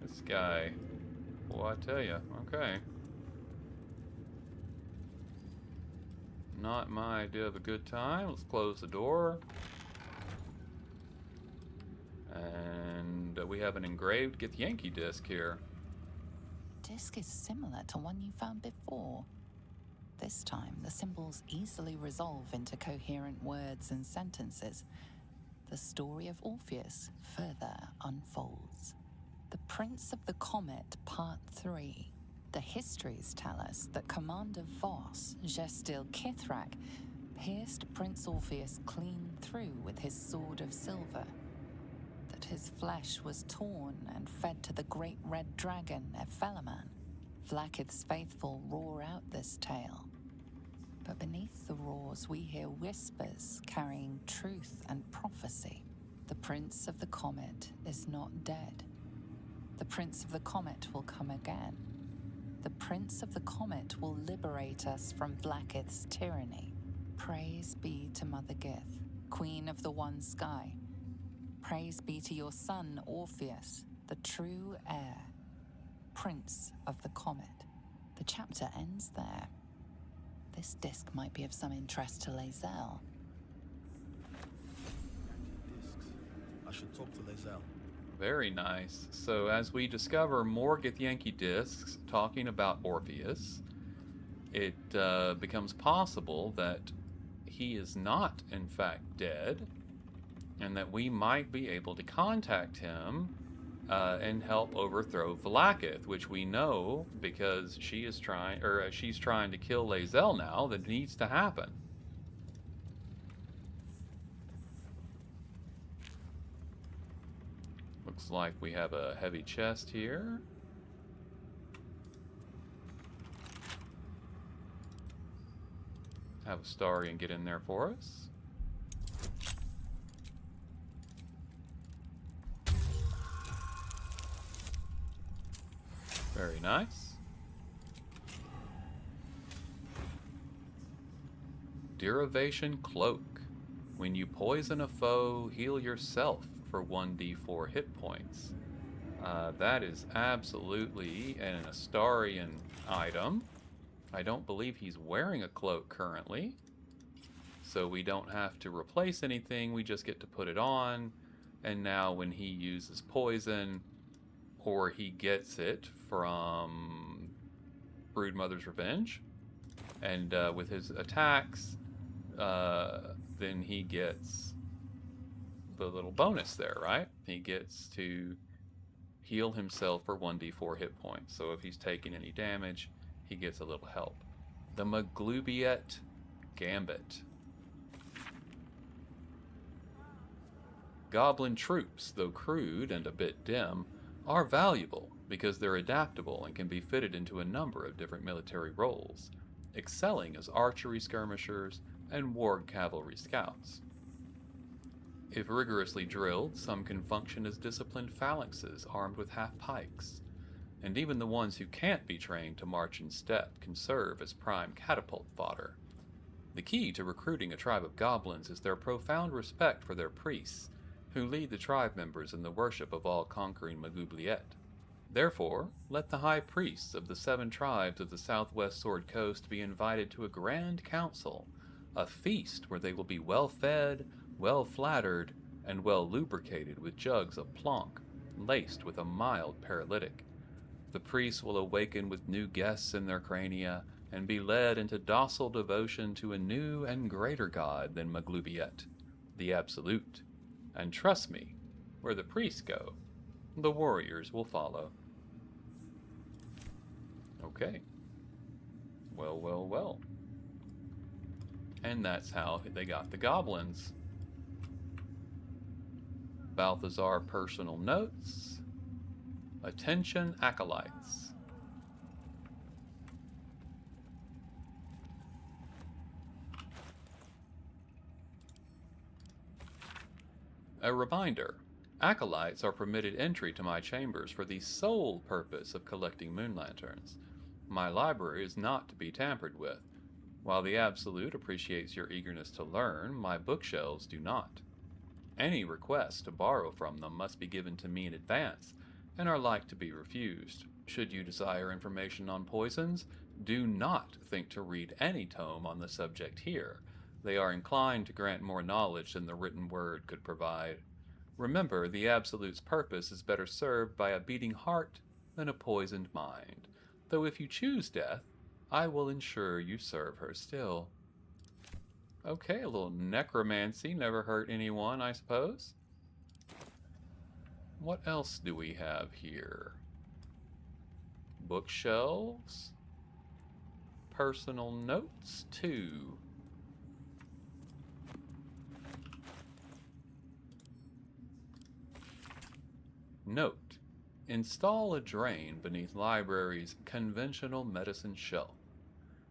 This guy, well, I tell you, okay. Not my idea of a good time. Let's close the door. And we have an engraved Githyanki disc here. Disc is similar to one you found before. This time, the symbols easily resolve into coherent words and sentences. The story of Orpheus further unfolds. The Prince of the Comet, Part 3. The histories tell us that Commander Voss, Gestil Kithrak, pierced Prince Orpheus clean through with his sword of silver. That his flesh was torn and fed to the great red dragon, Ephelaman. Vlaakith's faithful roar out this tale. But beneath the roars we hear whispers carrying truth and prophecy. The Prince of the Comet is not dead. The Prince of the Comet will come again. The Prince of the Comet will liberate us from Vlaakith's tyranny. Praise be to Mother Gith, Queen of the One Sky. Praise be to your son, Orpheus, the true heir, Prince of the Comet. The chapter ends there. This disc might be of some interest to Lae'zel. I should talk to Lae'zel. Very nice. So as we discover more Githyanki discs talking about Orpheus, it becomes possible that he is not, in fact, dead, and that we might be able to contact him and help overthrow Vlaakith, which we know because she's trying to kill Lae'zel now. That needs to happen. Looks like we have a heavy chest here. Have Astarion get in there for us. Very nice. Derivation Cloak. When you poison a foe, heal yourself for 1d4 hit points. That is absolutely an Astarion item. I don't believe he's wearing a cloak currently, so we don't have to replace anything. We just get to put it on, and now when he uses poison, or he gets it from Broodmother's Revenge, and with his attacks, then he gets the little bonus there, right? He gets to heal himself for 1d4 hit points. So if he's taking any damage, he gets a little help. The Maglubiet Gambit. Goblin troops, though crude and a bit dim, are valuable because they're adaptable and can be fitted into a number of different military roles, excelling as archery skirmishers and warg cavalry scouts. If rigorously drilled, some can function as disciplined phalanxes armed with half-pikes, and even the ones who can't be trained to march in step can serve as prime catapult fodder. The key to recruiting a tribe of goblins is their profound respect for their priests, who lead the tribe members in the worship of all conquering Magubliet. Therefore, let the high priests of the 7 tribes of the southwest Sword Coast be invited to a grand council, a feast where they will be well fed, well flattered, and well lubricated with jugs of plonk, laced with a mild paralytic. The priests will awaken with new guests in their crania, and be led into docile devotion to a new and greater god than Maglubiet, the Absolute. And trust me, where the priests go, the warriors will follow. Okay. Well, well, well. And that's how they got the goblins. Balthazar personal notes. Attention acolytes. A reminder. Acolytes are permitted entry to my chambers for the sole purpose of collecting moon lanterns. My library is not to be tampered with. While the Absolute appreciates your eagerness to learn, my bookshelves do not. Any requests to borrow from them must be given to me in advance, and are like to be refused. Should you desire information on poisons, do not think to read any tome on the subject here. They are inclined to grant more knowledge than the written word could provide. Remember, the Absolute's purpose is better served by a beating heart than a poisoned mind. Though if you choose death, I will ensure you serve her still. Okay, a little necromancy never hurt anyone, I suppose. What else do we have here? Bookshelves. Personal notes, 2. Note. Install a drain beneath library's conventional medicine shelf.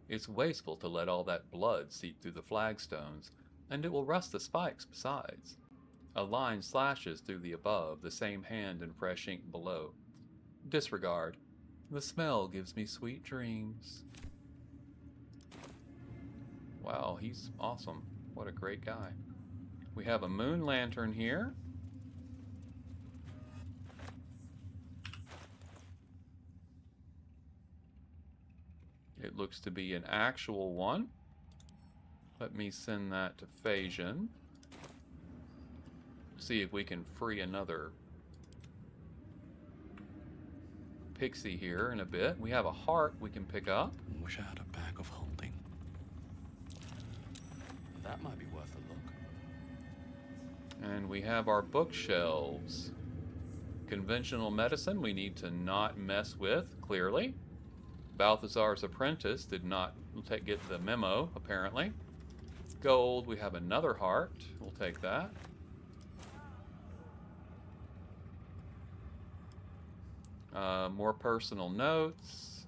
It's wasteful to let all that blood seep through the flagstones, and it will rust the spikes besides. A line slashes through the above, the same hand in fresh ink below. Disregard. The smell gives me sweet dreams. Wow, he's awesome. What a great guy. We have a moon lantern here. It looks to be an actual one. Let me send that to Phagian. See if we can free another pixie here in a bit. We have a heart we can pick up. Wish I had a bag of holding. That might be worth a look. And we have our bookshelves. Conventional medicine we need to not mess with, clearly. Balthazar's apprentice did not get the memo, apparently. Gold, we have another heart. We'll take that. More personal notes.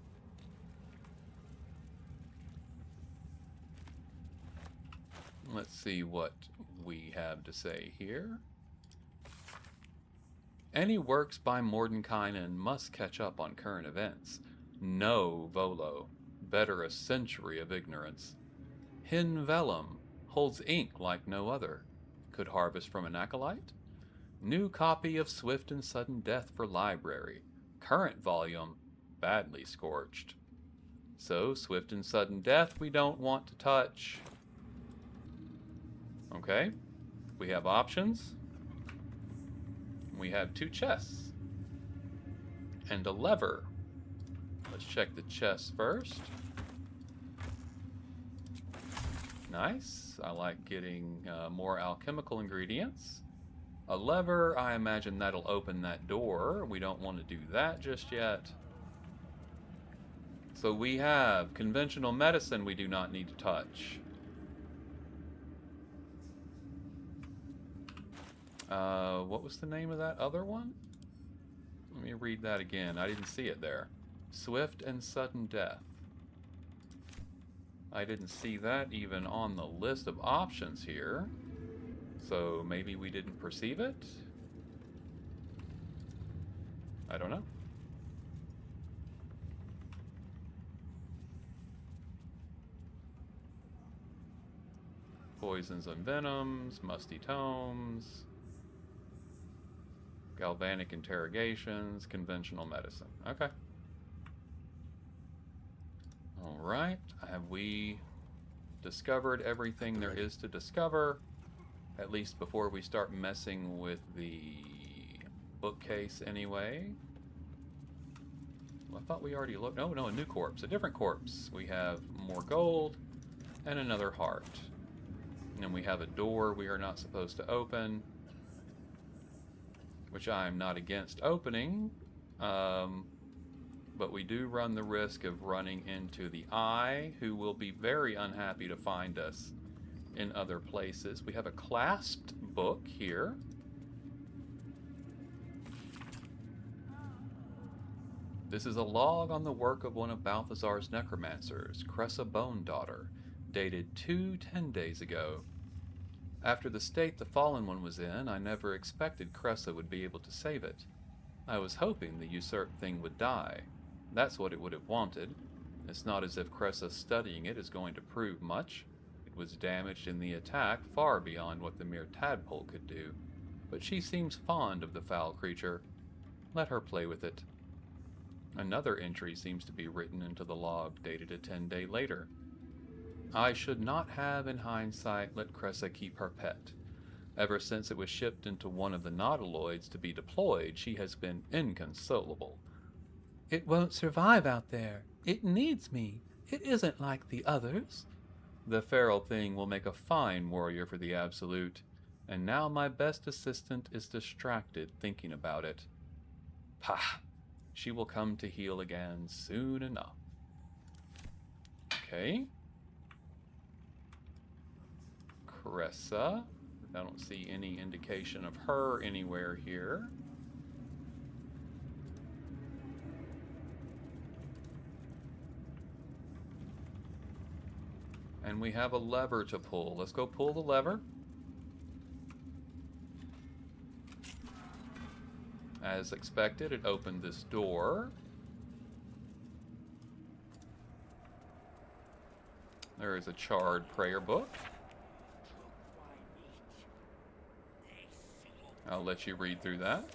Let's see what we have to say here. Any works by Mordenkainen must catch up on current events. No Volo. Better a century of ignorance. Hin Vellum holds ink like no other. Could harvest from an acolyte. New copy of Swift and Sudden Death for library. Current volume, badly scorched. So, Swift and Sudden Death we don't want to touch. Okay, we have options. We have 2 chests. And a lever. Let's check the chest first. Nice. I like getting more alchemical ingredients. A lever, I imagine that'll open that door. We don't want to do that just yet. So we have conventional medicine we do not need to touch. What was the name of that other one? Let me read that again. I didn't see it there. Swift and Sudden Death. I didn't see that even on the list of options here. So maybe we didn't perceive it? I don't know. Poisons and venoms, musty tomes, galvanic interrogations, conventional medicine. Okay. Alright, have we discovered everything there is to discover? At least before we start messing with the bookcase anyway. Well, I thought we already looked. Oh, no, a new corpse. A different corpse. We have more gold and another heart. And then we have a door we are not supposed to open, which I am not against opening. But we do run the risk of running into the Eye, who will be very unhappy to find us in other places. We have a clasped book here. This is a log on the work of one of Balthazar's necromancers, Cressa Bone Daughter, dated 10 days ago. After the state the fallen one was in, I never expected Cressa would be able to save it. I was hoping the usurped thing would die. That's what it would have wanted. It's not as if Cressa studying it is going to prove much. It was damaged in the attack far beyond what the mere tadpole could do. But she seems fond of the foul creature. Let her play with it. Another entry seems to be written into the log, dated a 10-day later. I should not have, in hindsight, let Cressa keep her pet. Ever since it was shipped into one of the nautiloids to be deployed, she has been inconsolable. It won't survive out there. It needs me. It isn't like the others. The feral thing will make a fine warrior for the Absolute, and now my best assistant is distracted thinking about it. Pah! She will come to heel again soon enough. Okay. Cressa. I don't see any indication of her anywhere here. And we have a lever to pull. Let's go pull the lever. As expected, it opened this door. There is a charred prayer book. I'll let you read through that.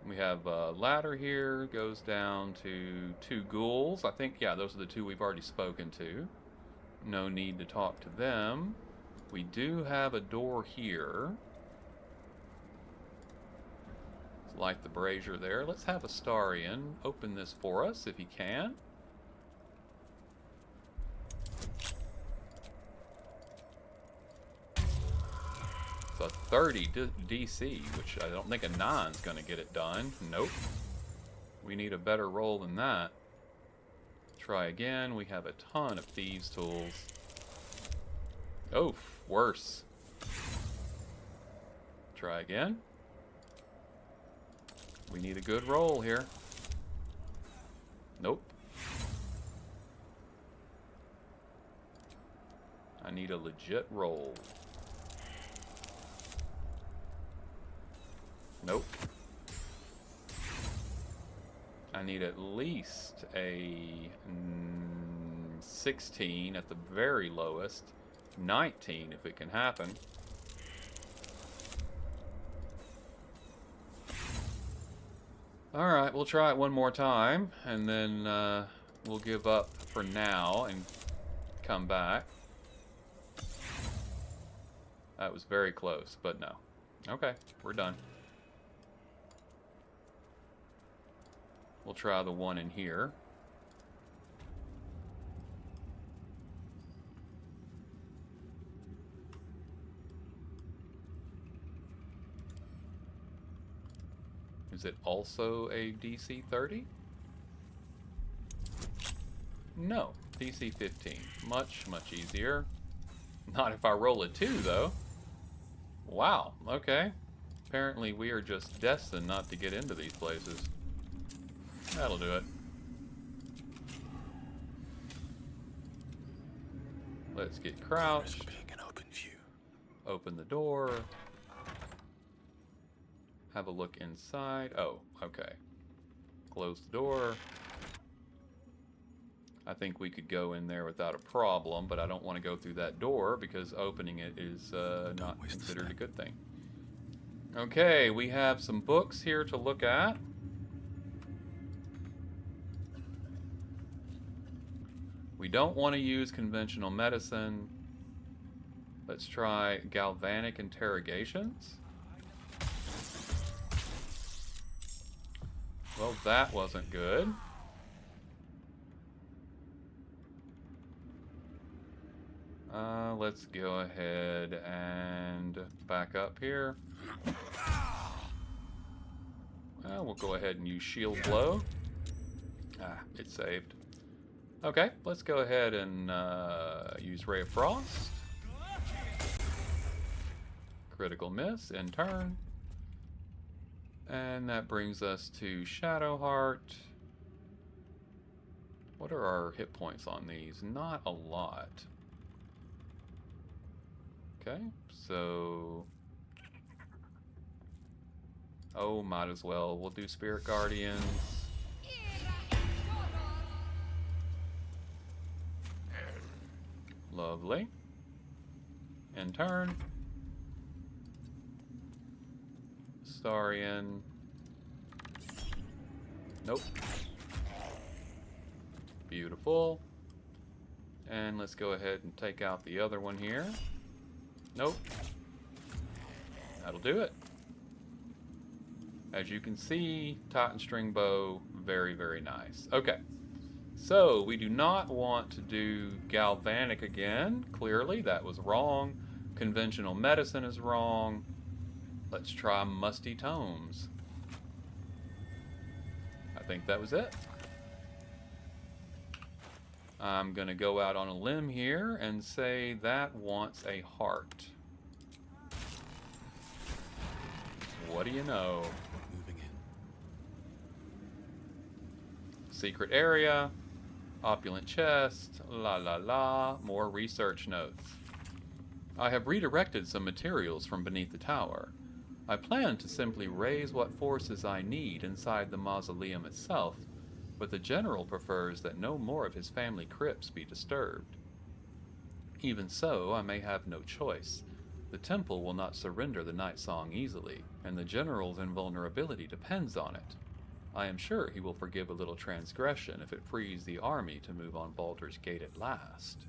We have a ladder here, goes down to 2 ghouls. I think, yeah, those are the 2 we've already spoken to. No need to talk to them. We do have a door here. Let's light the brazier there. Let's have Astarion open this for us if he can. It's a 30 DC, which I don't think a 9's going to get it done. Nope. We need a better roll than that. Try again. We have a ton of thieves' tools. Oh, worse. Try again. We need a good roll here. Nope. I need a legit roll. Nope. I need at least a 16 at the very lowest. 19 if it can happen. Alright, we'll try it one more time, and then we'll give up for now and come back. That was very close, but no. Okay, we're done. We'll try the one in here. Is it also a DC 30? No, DC 15. Much, much easier. Not if I roll a 2, though. Wow, okay. Apparently we are just destined not to get into these places. That'll do it. Let's get crouched. Open the door. Have a look inside. Oh, okay. Close the door. I think we could go in there without a problem, but I don't want to go through that door because opening it is not considered a good thing. Okay, we have some books here to look at. We don't want to use conventional medicine. Let's try galvanic interrogations. Well, that wasn't good. Let's go ahead and back up here. We'll go ahead and use shield blow. It saved. Okay, let's go ahead and use Ray of Frost. Critical miss in turn. And that brings us to Shadowheart. What are our hit points on these? Not a lot. Okay, so... oh, might as well. We'll do Spirit Guardians. Lovely. In turn. Starian. Nope. Beautiful. And let's go ahead and take out the other one here. Nope. That'll do it. As you can see, Titan String Bow, very, very nice. Okay. So, we do not want to do Galvanic again. Clearly, that was wrong. Conventional Medicine is wrong. Let's try Musty Tomes. I think that was it. I'm going to go out on a limb here and say that wants a heart. What do you know? Moving in. Secret area, opulent chest, la la la, more research notes. I have redirected some materials from beneath the tower. I plan to simply raise what forces I need inside the mausoleum itself, but the general prefers that no more of his family crypts be disturbed. Even so, I may have no choice. The temple will not surrender the Night Song easily, and the general's invulnerability depends on it. I am sure he will forgive a little transgression if it frees the army to move on Baldur's Gate at last.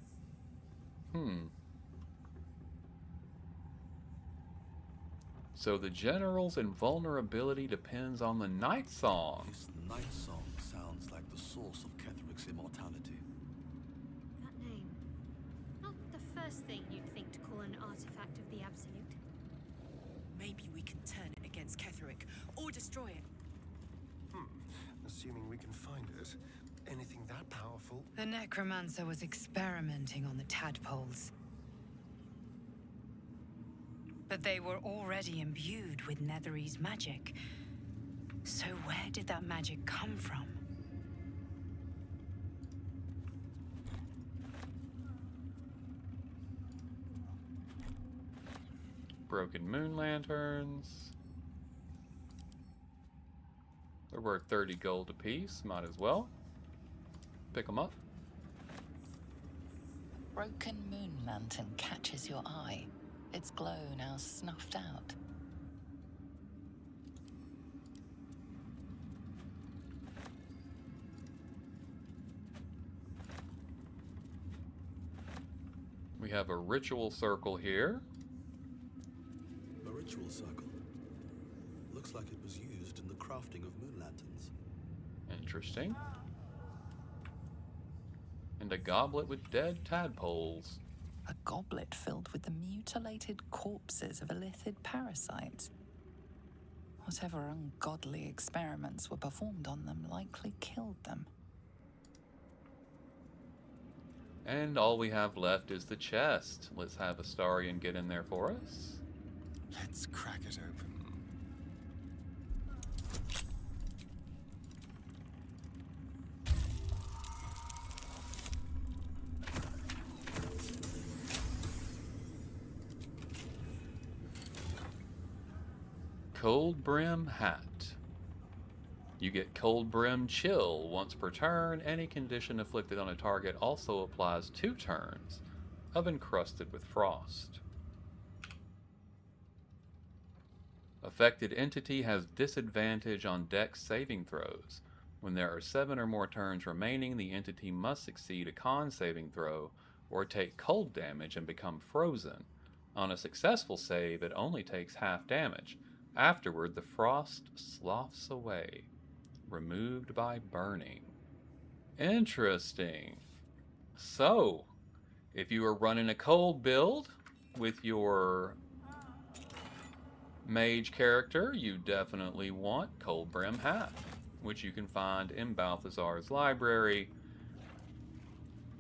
So the general's invulnerability depends on the Night Song. This Night Song sounds like the source of Ketheric's immortality. That name. Not the first thing you'd think to call an artifact of the Absolute. Maybe we can turn it against Ketheric, or destroy it. Assuming we can find it. Anything that powerful? The necromancer was experimenting on the tadpoles. But they were already imbued with Netherese magic. So where did that magic come from? Broken moon lanterns. They're worth 30 gold apiece, might as well. Pick them up. Broken moon lantern catches your eye. Its glow now snuffed out. We have a ritual circle here. A ritual circle. Looks like it was used in the crafting of moon lanterns. Interesting. And a goblet with dead tadpoles. A goblet filled with the mutilated corpses of illithid parasites. Whatever ungodly experiments were performed on them likely killed them. And all we have left is the chest. Let's have Astarion get in there for us. Let's crack it open. Cold brim hat. You get Cold Brim Chill once per turn. Any condition inflicted on a target also applies 2 turns of Encrusted with Frost. Affected entity has disadvantage on Dex saving throws. When there are 7 or more turns remaining, the entity must succeed a con saving throw or take cold damage and become frozen. On a successful save, it only takes half damage. Afterward, the frost sloughs away, removed by burning. Interesting. So, if you are running a cold build with your mage character, you definitely want Cold Brim Hat, which you can find in Balthazar's library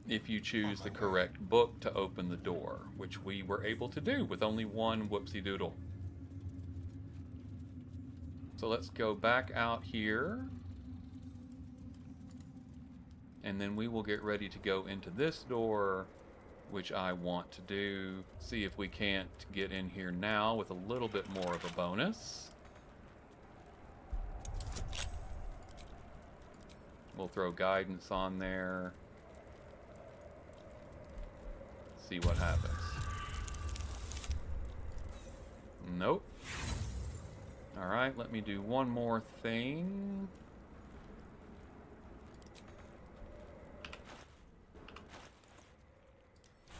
if you choose the correct book to open the door, which we were able to do with only one whoopsie doodle. So let's go back out here, and then we will get ready to go into this door, which I want to do. See if we can't get in here now with a little bit more of a bonus. We'll throw guidance on there. See what happens. Nope. Alright, let me do one more thing.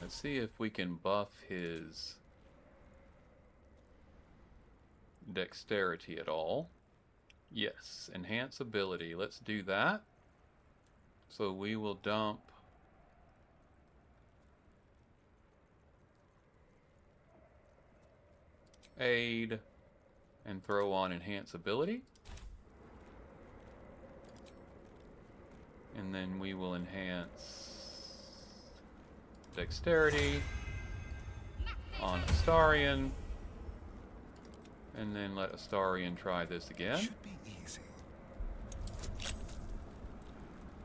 Let's see if we can buff his dexterity at all. Yes, enhance ability. Let's do that. So we will dump aid and throw on enhance ability. And then we will enhance dexterity on Astarion. And then let Astarion try this again. Should be easy.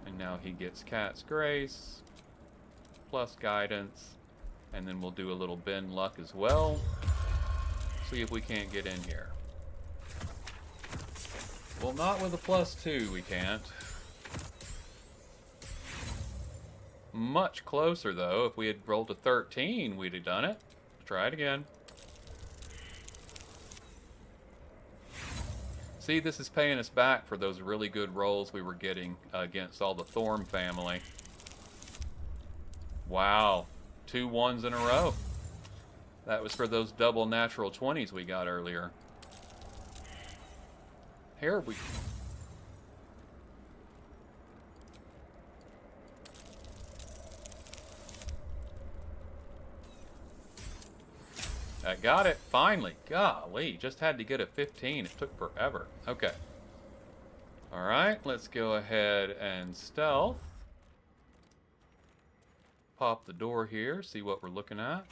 And now he gets Cat's Grace plus guidance. And then we'll do a little bend luck as well. See if we can't get in here. Well, not with a +2, we can't. Much closer, though. If we had rolled a 13, we'd have done it. Let's try it again. See, this is paying us back for those really good rolls we were getting against all the Thorm family. Wow. 2 1s in a row. That was for those double natural 20s we got earlier. Here we... I got it, finally. Golly, just had to get a 15. It took forever. Okay. Alright, let's go ahead and stealth. Pop the door here, see what we're looking at.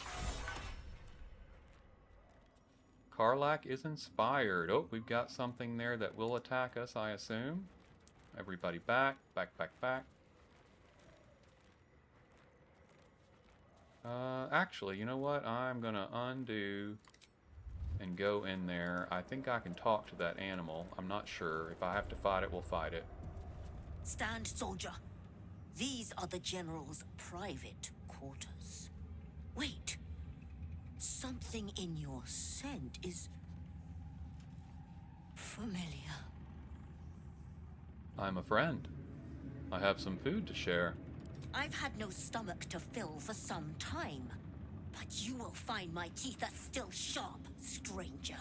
Karlach is inspired. Oh, we've got something there that will attack us, I assume. Everybody back, back, back, back. Actually, you know what? I'm gonna undo and go in there. I think I can talk to that animal. I'm not sure. If I have to fight it, we'll fight it. Stand, soldier. These are the General's private quarters. Wait. Something in your scent is familiar. I'm a friend. I have some food to share. I've had no stomach to fill for some time, but you will find my teeth are still sharp, stranger.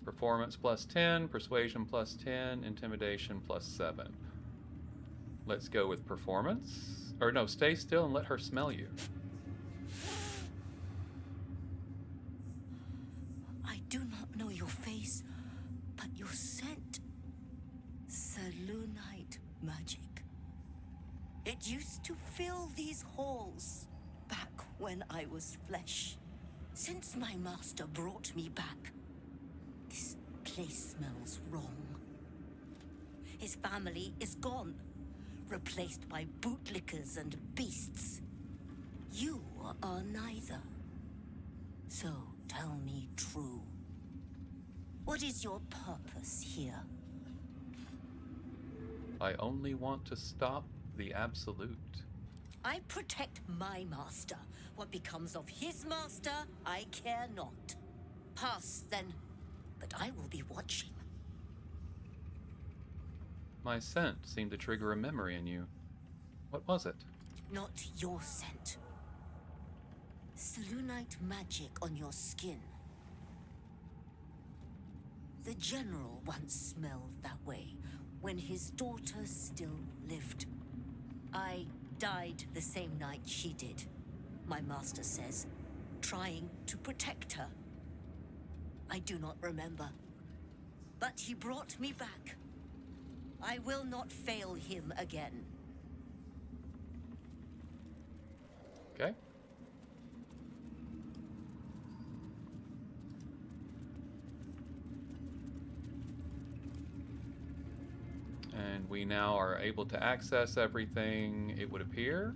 Performance +10, persuasion +10, intimidation +7. Let's go with performance. Or no, stay still and let her smell you. I do not know your face, but your scent. Selûnite magic. It used to fill these halls back when I was flesh. Since my master brought me back, this place smells wrong. His family is gone, replaced by bootlickers and beasts. You are neither. So tell me true. What is your purpose here? I only want to stop the Absolute. I protect my master. What becomes of his master, I care not. Pass, then. But I will be watching. My scent seemed to trigger a memory in you. What was it? Not your scent. Selûnite magic on your skin. The general once smelled that way, when his daughter still lived. I died the same night she did, my master says, trying to protect her. I do not remember, but he brought me back. I will not fail him again. Okay. And we now are able to access everything, it would appear.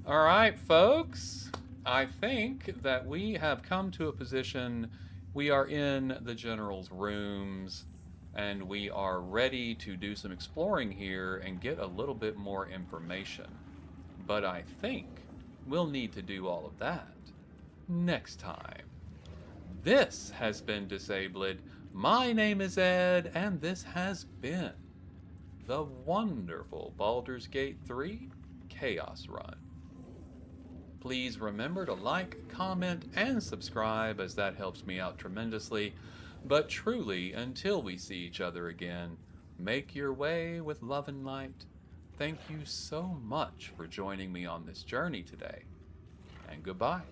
All right, folks. I think that we have come to a position. We are in the general's rooms, and we are ready to do some exploring here and get a little bit more information. But I think we'll need to do all of that next time. This has been Disabled. My name is Ed, and this has been the wonderful Baldur's Gate 3 Chaos Run. Please remember to like, comment, and subscribe, as that helps me out tremendously. But truly, until we see each other again, make your way with love and light. Thank you so much for joining me on this journey today, and goodbye.